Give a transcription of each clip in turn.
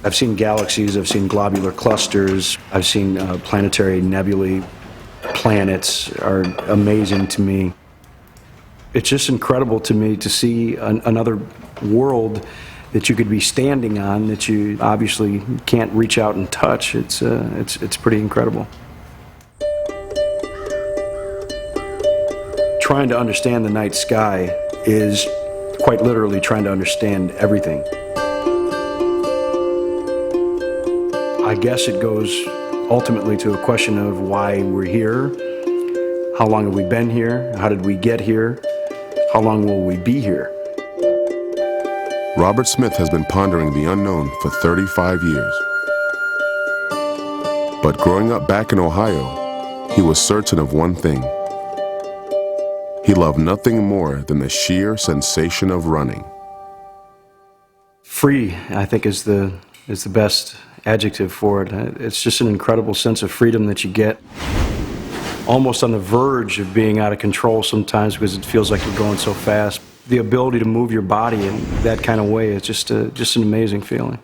I've seen galaxies, I've seen globular clusters, I've seen planetary nebulae. Planets are amazing to me. It's just incredible to me to see another world that you could be standing on that you obviously can't reach out and touch. It's pretty incredible. Trying to understand the night sky is quite literally trying to understand everything. I guess it goes ultimately to a question of why we're here, how long have we been here, how did we get here, how long will we be here? Robert Smith has been pondering the unknown for 35 years. But growing up back in Ohio, he was certain of one thing. He loved nothing more than the sheer sensation of running. Free, I think, is the best adjective for it. It's just an incredible sense of freedom that you get. Almost on the verge of being out of control sometimes because it feels like you're going so fast. The ability to move your body in that kind of way is just an amazing feeling.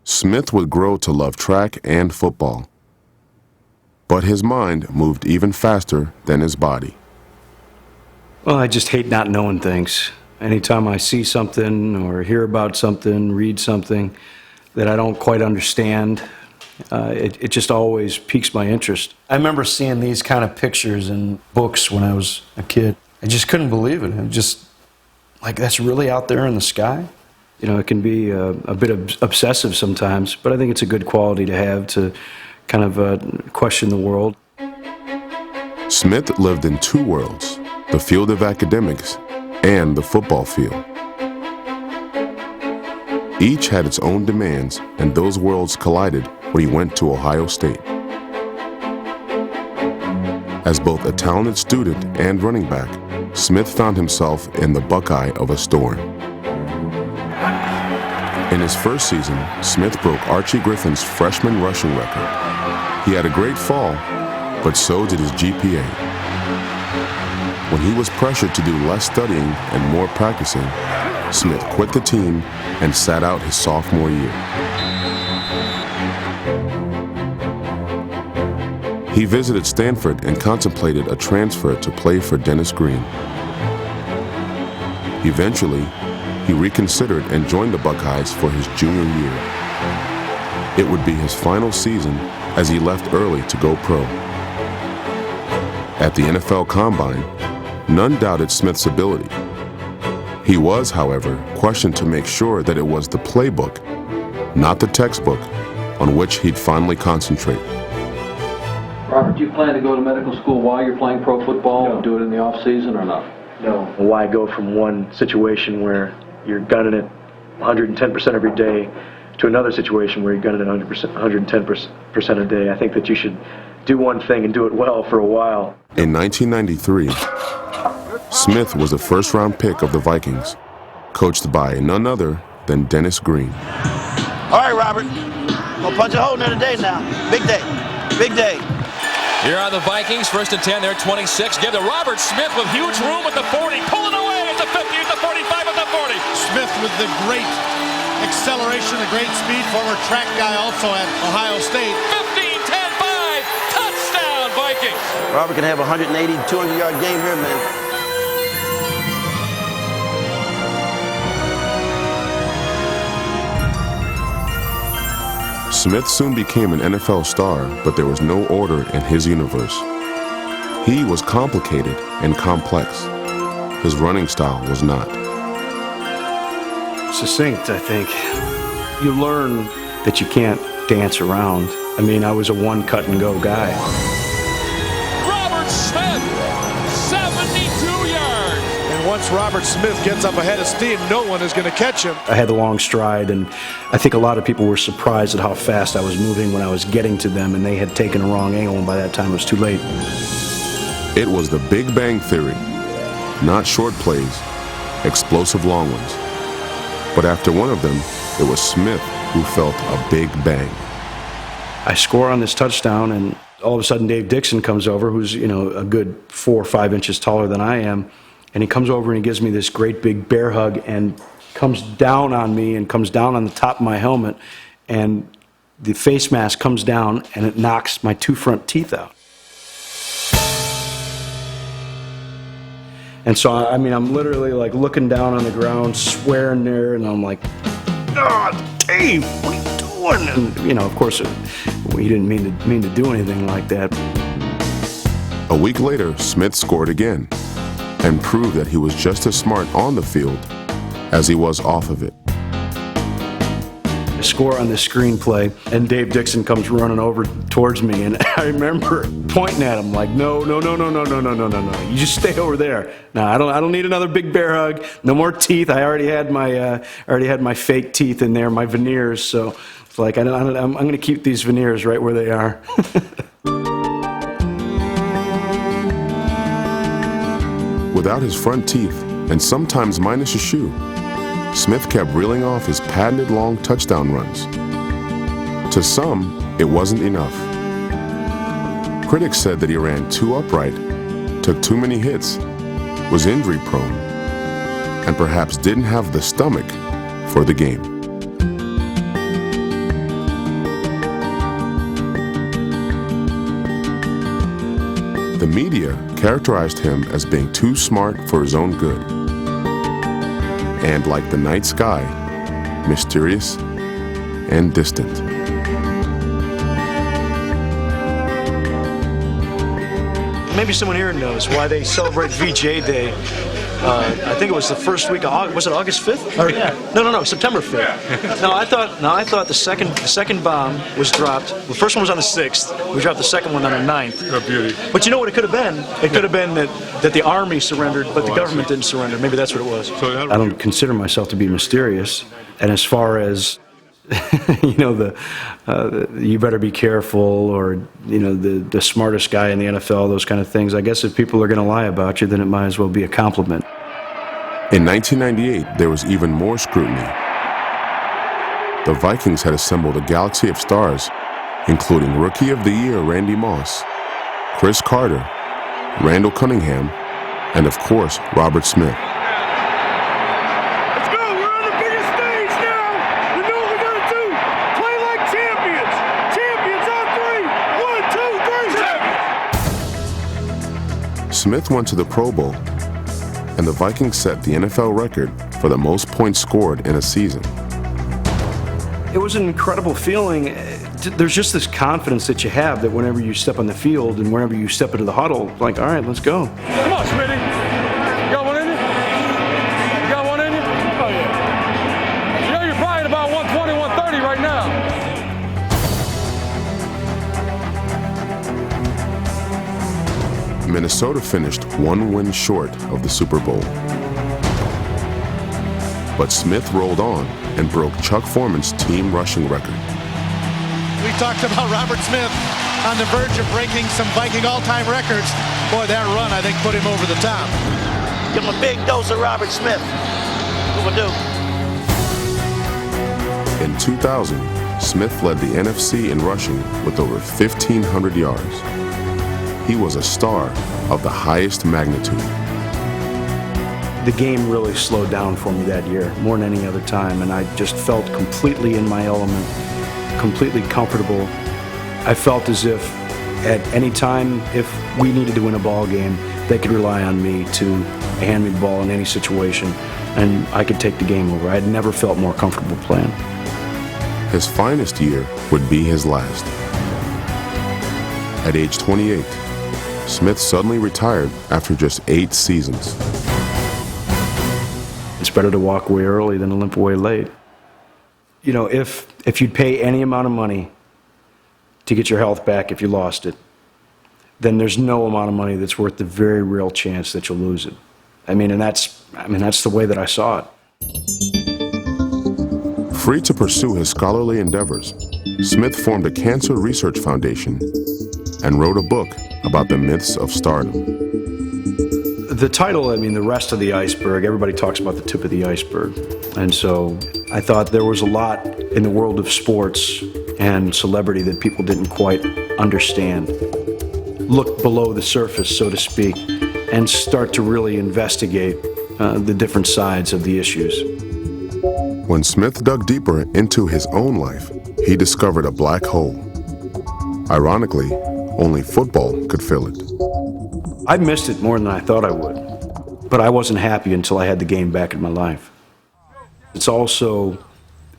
Smith would grow to love track and football. But his mind moved even faster than his body. Well, I just hate not knowing things. Anytime I see something or hear about something, read something that I don't quite understand, it just always piques my interest. I remember seeing these kind of pictures in books when I was a kid. I just couldn't believe it. Just like, that's really out there in the sky? You know, it can be a bit obsessive sometimes, but I think it's a good quality to have to kind of question the world. Smith lived in two worlds, the field of academics and the football field. Each had its own demands, and those worlds collided when he went to Ohio State. As both a talented student and running back, Smith found himself in the buckeye of a storm. In his first season, Smith broke Archie Griffin's freshman rushing record. He had a great fall, but so did his GPA. When he was pressured to do less studying and more practicing, Smith quit the team and sat out his sophomore year. He visited Stanford and contemplated a transfer to play for Dennis Green. Eventually, he reconsidered and joined the Buckeyes for his junior year. It would be his final season as he left early to go pro. At the NFL Combine, none doubted Smith's ability. He was, however, questioned to make sure that it was the playbook, not the textbook, on which he'd finally concentrate. Robert, do you plan to go to medical school while you're playing pro football and do it in the off season or not? No. Why go from one situation where you're gunning it 110% every day to another situation where you're gunning it 110% a day? I think that you should do one thing and do it well for a while. In 1993, Smith was a first-round pick of the Vikings, coached by none other than Dennis Green. All right, Robert. We'll punch a hole in there today now. Big day. Big day. Here are the Vikings, 1st and 10, they're 26. Give to Robert Smith with huge room at the 40, pulling away at the 50, at the 45, at the 40. Smith with the great acceleration, the great speed, former track guy also at Ohio State. 15, 10, 5, touchdown Vikings. Robert can have a 180, 200-yard game here, man. Smith soon became an NFL star, but there was no order in his universe. He was complicated and complex. His running style was not. Succinct, I think. You learn that you can't dance around. I mean, I was a one cut and go guy. Robert Smith, 72 yards. And once Robert Smith gets up ahead of steam, no one is going to catch him. I had the long stride, and I think a lot of people were surprised at how fast I was moving when I was getting to them, and they had taken a wrong angle, and by that time it was too late. It was the Big Bang Theory, not short plays, explosive long ones. But after one of them, it was Smith who felt a big bang. I score on this touchdown, and all of a sudden Dave Dixon comes over, who's, you know, a good 4 or 5 inches taller than I am, and he comes over and he gives me this great big bear hug and comes down on me and comes down on the top of my helmet, and the face mask comes down and it knocks my 2 front teeth out. And so, I mean, I'm literally like looking down on the ground, swearing there, and I'm like, "Oh, Dave, what are you doing?" And, you know, of course, he didn't mean to do anything like that. A week later, Smith scored again and proved that he was just as smart on the field as he was off of it. I score on this screenplay, and Dave Dixon comes running over towards me, and I remember pointing at him like, no, you just stay over there. No, I don't need another big bear hug. No more teeth. I already had my fake teeth in there, my veneers. So it's like I'm going to keep these veneers right where they are. Without his front teeth, and sometimes minus a shoe, Smith kept reeling off his patented long touchdown runs. To some, it wasn't enough. Critics said that he ran too upright, took too many hits, was injury-prone, and perhaps didn't have the stomach for the game. The media characterized him as being too smart for his own good, and like the night sky, mysterious and distant. Maybe someone here knows why they celebrate VJ Day. I think it was the first week of August. Was it August 5th? Or, no, September 5th. No, I thought the second bomb was dropped. The first one was on the 6th. We dropped the second one on the 9th. Oh, beauty. But you know what it could have been? It could have been that the Army surrendered, but the government didn't surrender. Maybe that's what it was. I don't consider myself to be mysterious. And as far as you know, you better be careful, or you know, the smartest guy in the NFL, those kind of things. I guess if people are going to lie about you, then it might as well be a compliment. In 1998, there was even more scrutiny. The Vikings had assembled a galaxy of stars, including Rookie of the Year Randy Moss, Chris Carter, Randall Cunningham, and of course, Robert Smith. Smith went to the Pro Bowl, and the Vikings set the NFL record for the most points scored in a season. It was an incredible feeling. There's just this confidence that you have that whenever you step on the field and whenever you step into the huddle, like, all right, let's go. Come on, Smitty. You got one in you? You got one in you? Oh, yeah. You know you're probably at about 120, 130 right now. Minnesota finished one win short of the Super Bowl. But Smith rolled on and broke Chuck Foreman's team rushing record. We talked about Robert Smith on the verge of breaking some Viking all-time records. Boy, that run, I think, put him over the top. Give him a big dose of Robert Smith. What we'll do. In 2000, Smith led the NFC in rushing with over 1,500 yards. He was a star of the highest magnitude. The game really slowed down for me that year, more than any other time, and I just felt completely in my element, completely comfortable. I felt as if at any time, if we needed to win a ball game, they could rely on me to hand me the ball in any situation, and I could take the game over. I'd never felt more comfortable playing. His finest year would be his last. At age 28, Smith suddenly retired after just 8 seasons. It's better to walk away early than to limp away late. You know, if you'd pay any amount of money to get your health back if you lost it, then there's no amount of money that's worth the very real chance that you'll lose it. That's the way that I saw it. Free to pursue his scholarly endeavors, Smith formed a cancer research foundation and wrote a book about the myths of stardom. The title, the rest of the iceberg, everybody talks about the tip of the iceberg. And so I thought there was a lot in the world of sports and celebrity that people didn't quite understand. Look below the surface, so to speak, and start to really investigate the different sides of the issues. When Smith dug deeper into his own life, he discovered a black hole. Ironically, only football could fill it. I missed it more than I thought I would, but I wasn't happy until I had the game back in my life. It's also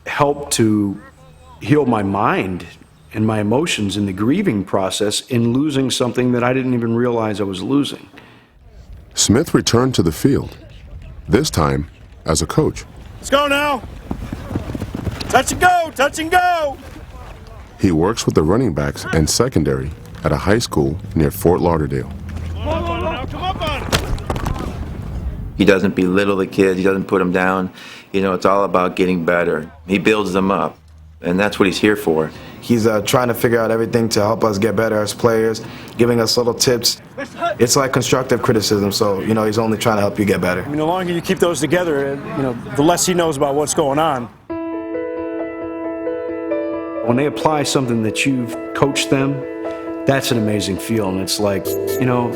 helped to heal my mind and my emotions in the grieving process in losing something that I didn't even realize I was losing. Smith returned to the field, this time as a coach. Let's go now. Touch and go, touch and go. He works with the running backs and secondary at a high school near Fort Lauderdale. Come up on it. He doesn't belittle the kids. He doesn't put them down. You know, it's all about getting better. He builds them up, and that's what he's here for. He's trying to figure out everything to help us get better as players, giving us little tips. It's like constructive criticism, so, you know, he's only trying to help you get better. I mean, the longer you keep those together, you know, the less he knows about what's going on. When they apply something that you've coached them, that's an amazing feeling. It's like, you know,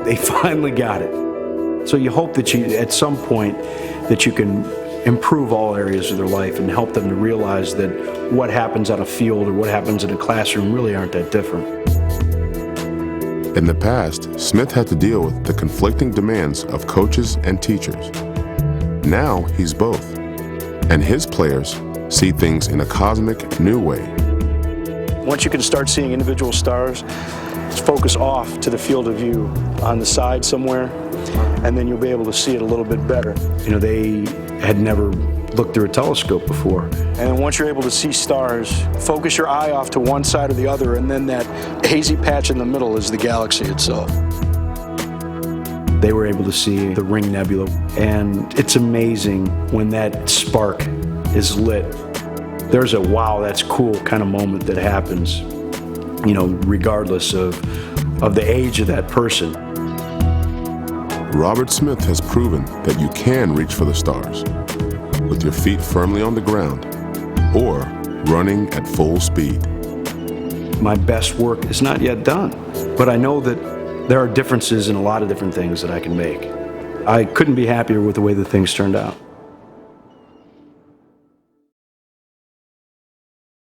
they finally got it. So you hope that you, at some point, that you can improve all areas of their life and help them to realize that what happens on a field or what happens in a classroom really aren't that different. In the past, Smith had to deal with the conflicting demands of coaches and teachers. Now he's both, and his players see things in a cosmic new way. Once you can start seeing individual stars, focus off to the field of view on the side somewhere, and then you'll be able to see it a little bit better. You know, they had never looked through a telescope before. And then once you're able to see stars, focus your eye off to one side or the other, and then that hazy patch in the middle is the galaxy itself. They were able to see the Ring Nebula, and it's amazing when that spark is lit. There's a wow, that's cool kind of moment that happens, you know, regardless of the age of that person. Robert Smith has proven that you can reach for the stars with your feet firmly on the ground or running at full speed. My best work is not yet done, but I know that there are differences in a lot of different things that I can make. I couldn't be happier with the way the things turned out.